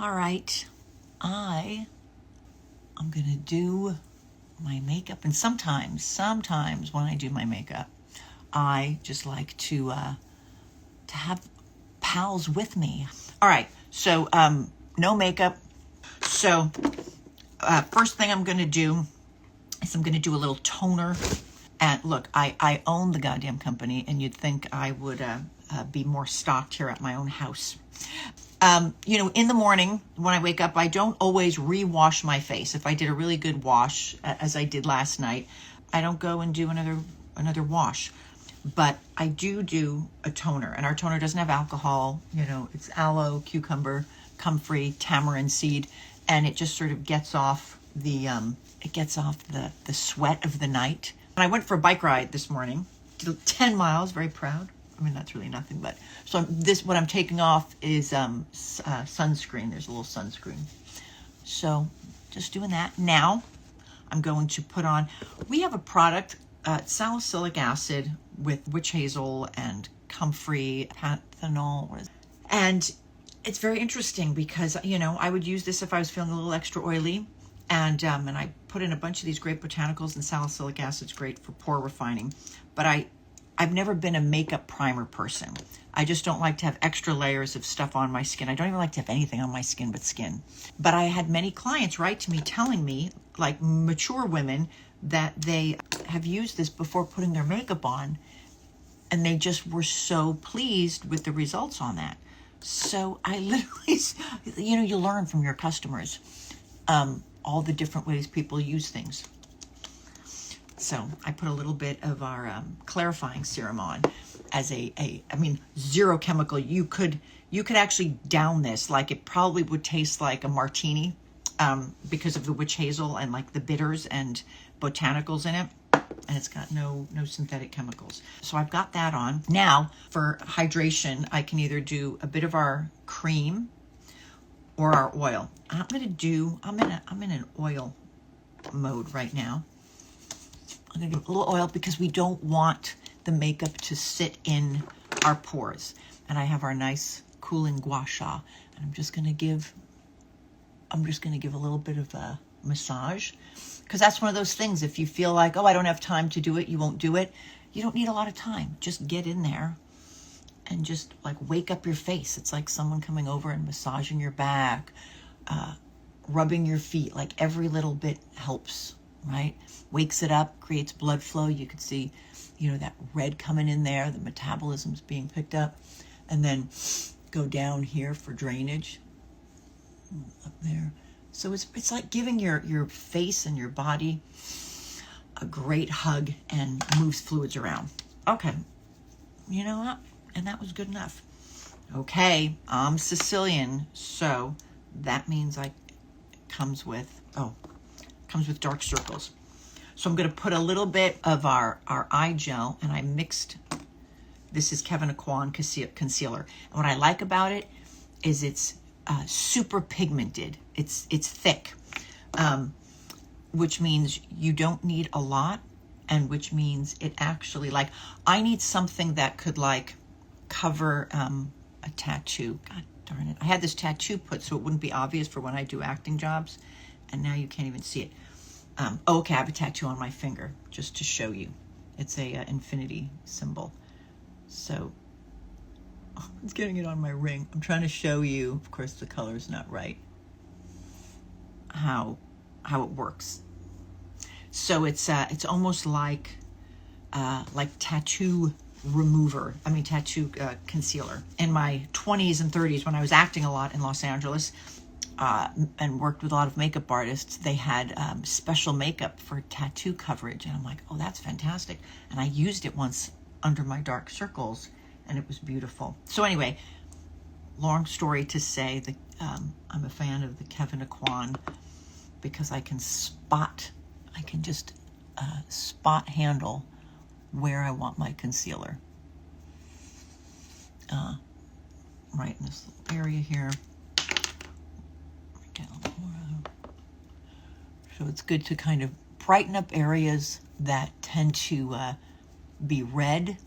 All right, I'm gonna do my makeup, and sometimes when I do my makeup, I just like to have pals with me. All right, so no makeup. So first thing I'm gonna do is I'm gonna do a little toner. And look, I own the goddamn company, and you'd think I would be more stocked here at my own house. In the morning when I wake up, I don't always re-wash my face. If I did a really good wash, as I did last night, I don't go and do another wash. But I do a toner, and our toner doesn't have alcohol. It's aloe, cucumber, comfrey, tamarind seed, and it just sort of gets off the sweat of the night. And I went for a bike ride this morning, did 10 miles, very proud. I mean, that's really nothing, but so what I'm taking off is sunscreen. There's a little sunscreen. So just doing that. Now I'm going to put on, we have a product, salicylic acid with witch hazel and comfrey, panthenol. And it's very interesting because, I would use this if I was feeling a little extra oily. And I put in a bunch of these great botanicals, and salicylic acid's great for pore refining. But I've never been a makeup primer person. I just don't like to have extra layers of stuff on my skin. I don't even like to have anything on my skin but skin. But I had many clients write to me telling me, like mature women, that they have used this before putting their makeup on, and they just were so pleased with the results on that. So I literally, you learn from your customers all the different ways people use things. So I put a little bit of our clarifying serum on as zero chemical. You could actually down this, like it probably would taste like a martini because of the witch hazel and like the bitters and botanicals in it. And it's got no synthetic chemicals. So I've got that on. Now for hydration, I can either do a bit of our cream or our oil. I'm in an oil mode right now. I'm gonna do a little oil because we don't want the makeup to sit in our pores. And I have our nice cooling gua sha, and I'm just gonna give a little bit of a massage, because that's one of those things. If you feel like, oh, I don't have time to do it, you won't do it. You don't need a lot of time. Just get in there and just like wake up your face. It's like someone coming over and massaging your back, rubbing your feet. Like every little bit helps, right? Wakes it up, creates blood flow. You can see, that red coming in there, the metabolism's being picked up. And then go down here for drainage, up there. So it's like giving your face and your body a great hug and moves fluids around. Okay, you know what? And that was good enough. Okay, I'm Sicilian, so that means comes with dark circles. So I'm going to put a little bit of our eye gel, and I mixed, this is Kevin Aquan Concealer. And what I like about it is it's super pigmented. It's thick, which means you don't need a lot, and which means it actually, I need something that could cover a tattoo. God darn it. I had this tattoo put so it wouldn't be obvious for when I do acting jobs, and now you can't even see it. Okay, I have a tattoo on my finger just to show you. It's a infinity symbol. So it's getting it on my ring. I'm trying to show you, of course the color is not right, how it works. So it's almost like tattoo remover. Tattoo concealer. In my 20s and 30s, when I was acting a lot in Los Angeles and worked with a lot of makeup artists, they had special makeup for tattoo coverage. And I'm like, oh, that's fantastic. And I used it once under my dark circles, and it was beautiful. So anyway, long story to say that I'm a fan of the Kevin Aquan because I can just spot handle where I want my concealer. Right in this little area here. Get a little more. So it's good to kind of brighten up areas that tend to be red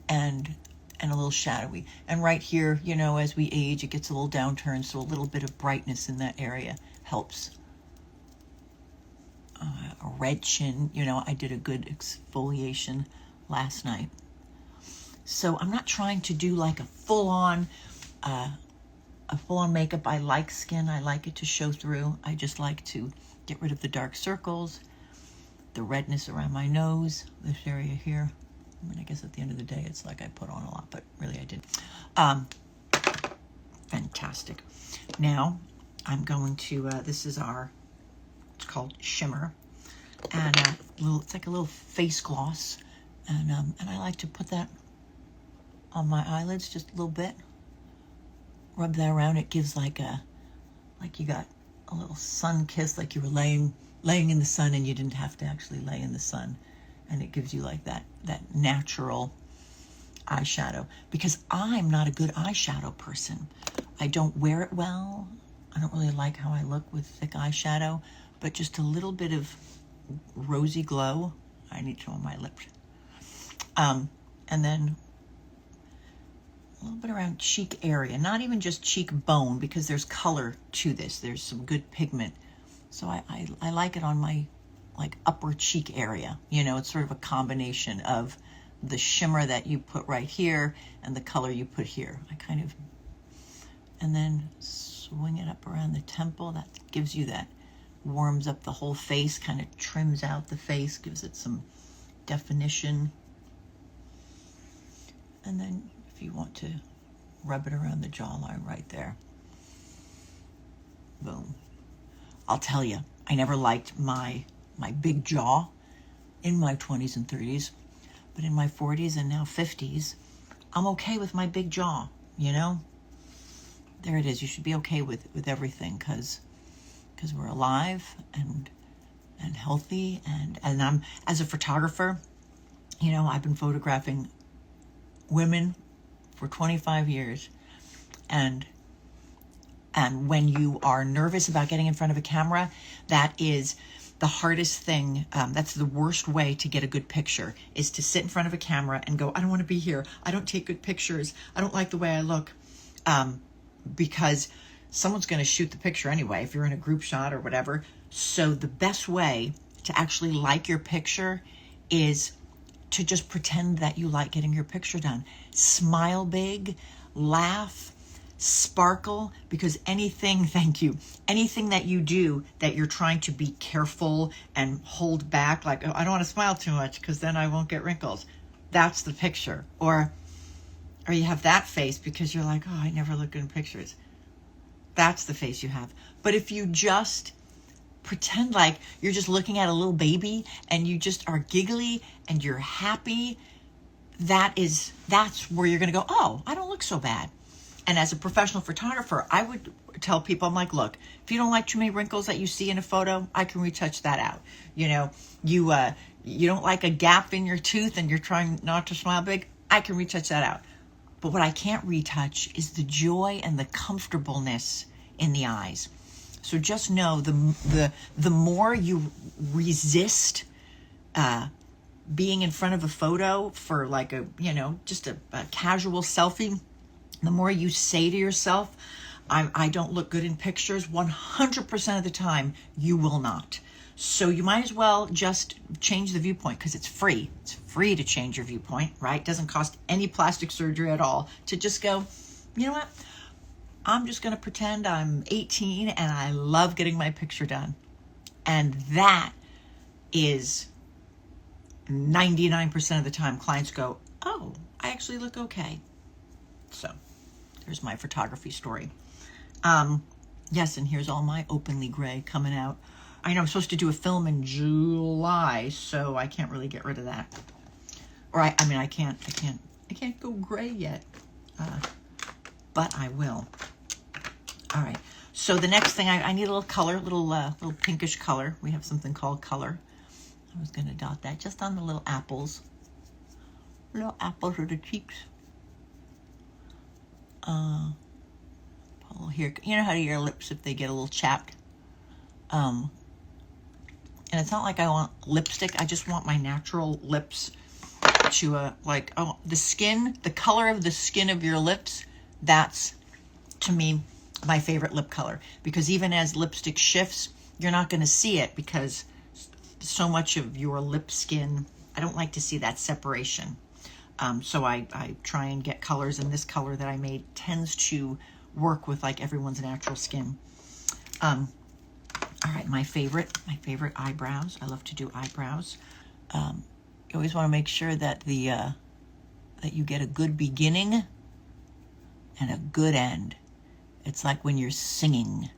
and and a little shadowy. And right here, you know, as we age, it gets a little downturned, so a little bit of brightness in that area helps. A red chin, you know, I did a good exfoliation last night. So I'm not trying to do like a full-on makeup. I like skin. I like it to show through. I just like to get rid of the dark circles, the redness around my nose, this area here. I mean, I guess at the end of the day, it's like I put on a lot, but really I didn't. Fantastic. Now I'm going to, this is our, it's called Shimmer, and it's like a little face gloss, and I like to put that on my eyelids just a little bit. Rub that around. It gives like you got a little sun kiss, like you were laying in the sun and you didn't have to actually lay in the sun, and it gives you like that natural eyeshadow, because I'm not a good eyeshadow person. I don't wear it well. I don't really like how I look with thick eyeshadow, but just a little bit of rosy glow. I need to on my lips. And then a little bit around cheek area, not even just cheekbone, because there's color to this. There's some good pigment. So I like it on my like upper cheek area. You know, it's sort of a combination of the shimmer that you put right here and the color you put here. I kind of, and then swing it up around the temple. That gives you that, warms up the whole face, kind of trims out the face, gives it some definition. And then if you want to rub it around the jawline right there. Boom. I'll tell you, I never liked my big jaw in my 20s and 30s, but in my 40s and now 50s, I'm okay with my big jaw, you know? There it is. You should be okay with everything, because we're alive and healthy, and I'm, as a photographer, you know, I've been photographing women for 25 years, and when you are nervous about getting in front of a camera, that is the hardest thing. That's the worst way to get a good picture, is to sit in front of a camera and go, I don't want to be here. I don't take good pictures. I don't like the way I look. Because someone's going to shoot the picture anyway, if you're in a group shot or whatever. So the best way to actually like your picture is to just pretend that you like getting your picture done. Smile big, laugh, sparkle, because anything, thank you, anything that you do that you're trying to be careful and hold back, like, oh, I don't want to smile too much because then I won't get wrinkles. That's the picture. Or you have that face because you're like, oh, I never look good in pictures. That's the face you have. But if you just pretend like you're just looking at a little baby and you just are giggly and you're happy, that's where you're going to go, oh, I don't look so bad. And as a professional photographer, I would tell people, I'm like, look, if you don't like too many wrinkles that you see in a photo, I can retouch that out. You know, you don't like a gap in your tooth and you're trying not to smile big, I can retouch that out. But what I can't retouch is the joy and the comfortableness in the eyes. So just know the more you resist being in front of a photo for like a, you know, just a casual selfie, the more you say to yourself, I don't look good in pictures, 100% of the time you will not. So you might as well just change the viewpoint, because it's free. It's free to change your viewpoint, right? It doesn't cost any plastic surgery at all to just go, you know what? I'm just going to pretend I'm 18 and I love getting my picture done. And that is 99% of the time clients go, oh, I actually look okay. So there's my photography story. Yes, and here's all my openly gray coming out. I know I'm supposed to do a film in July, so I can't really get rid of that. Or I mean, I can't go gray yet, but I will. All right. So the next thing, I need a little color, little pinkish color. We have something called color. I was going to dot that just on the little apples. Little apples of the cheeks. Pull here. You know how your lips, if they get a little chapped. And it's not like I want lipstick. I just want my natural lips get you a, like, oh, the skin, the color of the skin of your lips, that's, to me, my favorite lip color. Because even as lipstick shifts, you're not going to see it because so much of your lip skin, I don't like to see that separation. So I try and get colors, and this color that I made tends to work with like everyone's natural skin. All right, my favorite eyebrows. I love to do eyebrows. You always want to make sure that that you get a good beginning and a good end. It's like when you're singing,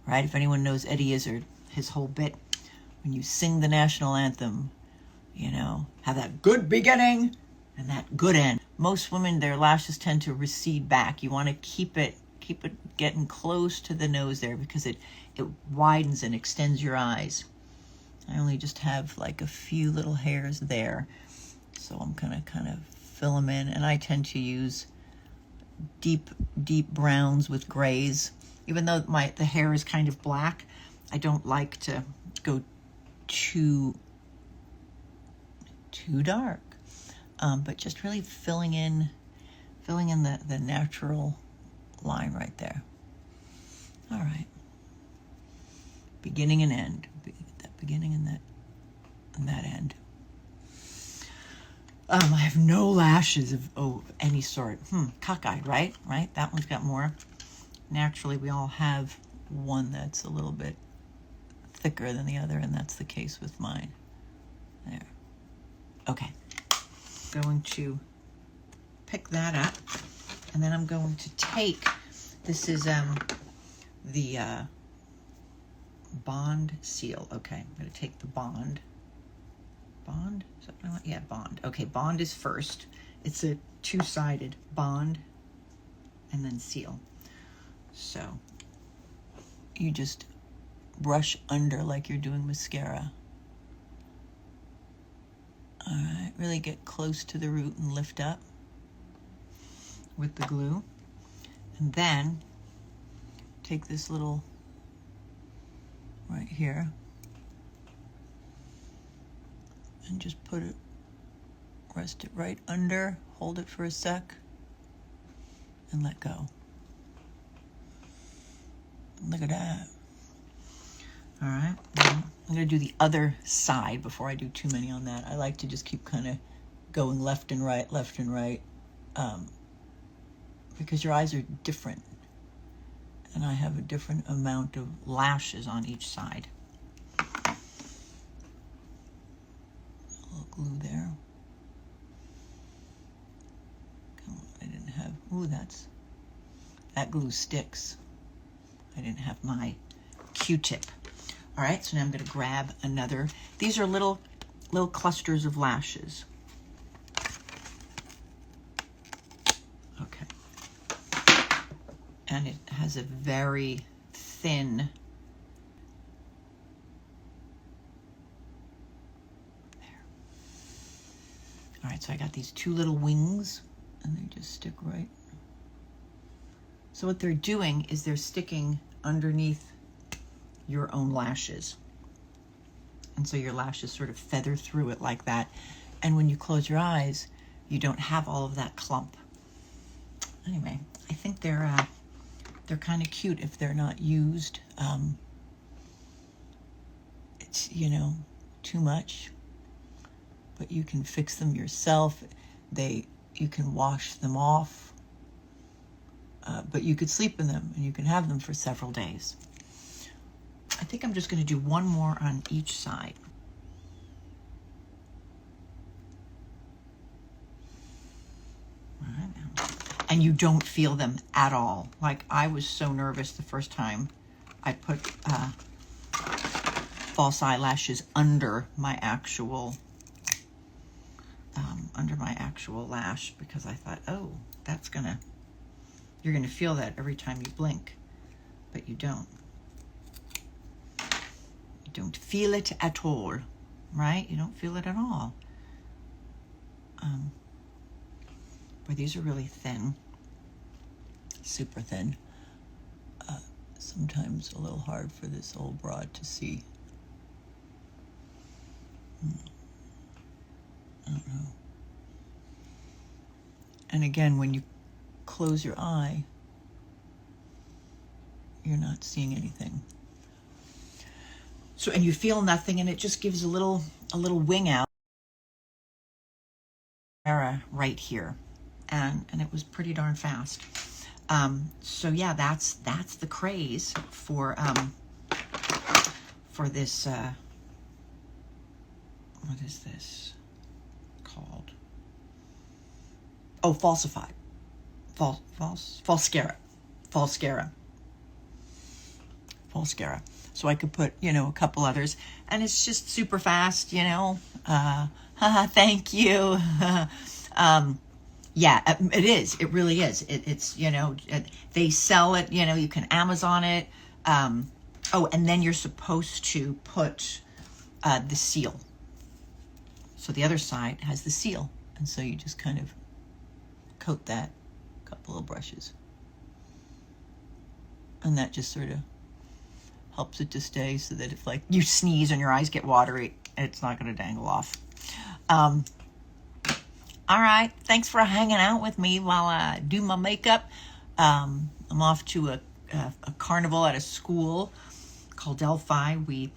right? If anyone knows Eddie Izzard, his whole bit, when you sing the national anthem, you know, have that good beginning and that good end. Most women, their lashes tend to recede back. You want to keep it getting close to the nose there because it widens and extends your eyes. I only just have like a few little hairs there, so I'm gonna kind of fill them in, and I tend to use deep browns with grays. Even though the hair is kind of black, I don't like to go too dark, but just really filling in the natural line right there. All right, beginning and end, that beginning and that end. I have no lashes of any sort. Cockeyed, right? That one's got more. Naturally, we all have one that's a little bit thicker than the other, and that's the case with mine. There. Okay. Going to pick that up, and then I'm going to take, this is the Bond seal. Okay, I'm going to take the Bond. Bond? Is that what I want? Yeah, Bond. Okay, Bond is first. It's a two-sided Bond and then seal. So you just brush under like you're doing mascara. All right, really get close to the root and lift up with the glue. And then take this little right here and just rest it right under, hold it for a sec, and let go. Look at that. All right, I'm gonna do the other side before I do too many on that. I like to just keep kind of going left and right, because your eyes are different, and I have a different amount of lashes on each side. A little glue there. Come on, I didn't have, ooh, that glue sticks. I didn't have my Q-tip. All right, so now I'm going to grab another. These are little clusters of lashes. Okay. And it has a very thin, there. All right, so I got these two little wings, and they just stick right. So what they're doing is they're sticking underneath your own lashes. And so your lashes sort of feather through it like that. And when you close your eyes, you don't have all of that clump. Anyway, I think they're kind of cute if they're not used. It's, you know, too much, but you can fix them yourself. You can wash them off. But you could sleep in them, and you can have them for several days. I think I'm just going to do one more on each side. All right. And you don't feel them at all. Like, I was so nervous the first time I put false eyelashes under my actual lash, because I thought, oh, you're gonna feel that every time you blink, but you don't. You don't feel it at all, right? You don't feel it at all. But these are really thin, super thin. Sometimes a little hard for this old broad to see. I don't know. And again, when you close your eye, you're not seeing anything. So, and you feel nothing, and it just gives a little wing out right here, and it was pretty darn fast. So yeah, that's the craze for this. What is this called? Oh, falsified, falscara. So I could put, a couple others, and it's just super fast, thank you. Yeah, it is. It really is. It's, they sell it, you can Amazon it. Oh, and then you're supposed to put the seal. So the other side has the seal. And so you just kind of coat that, a couple of brushes. And that just sort of helps it to stay, so that if like you sneeze and your eyes get watery, it's not going to dangle off. All right, thanks for hanging out with me while I do my makeup. I'm off to a carnival at a school called Delphi. We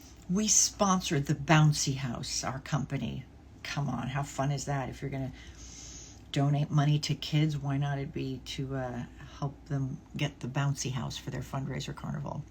sponsored the Bouncy House, our company. Come on, how fun is that? If you're going to donate money to kids, why not it be to help them get the Bouncy House for their fundraiser carnival?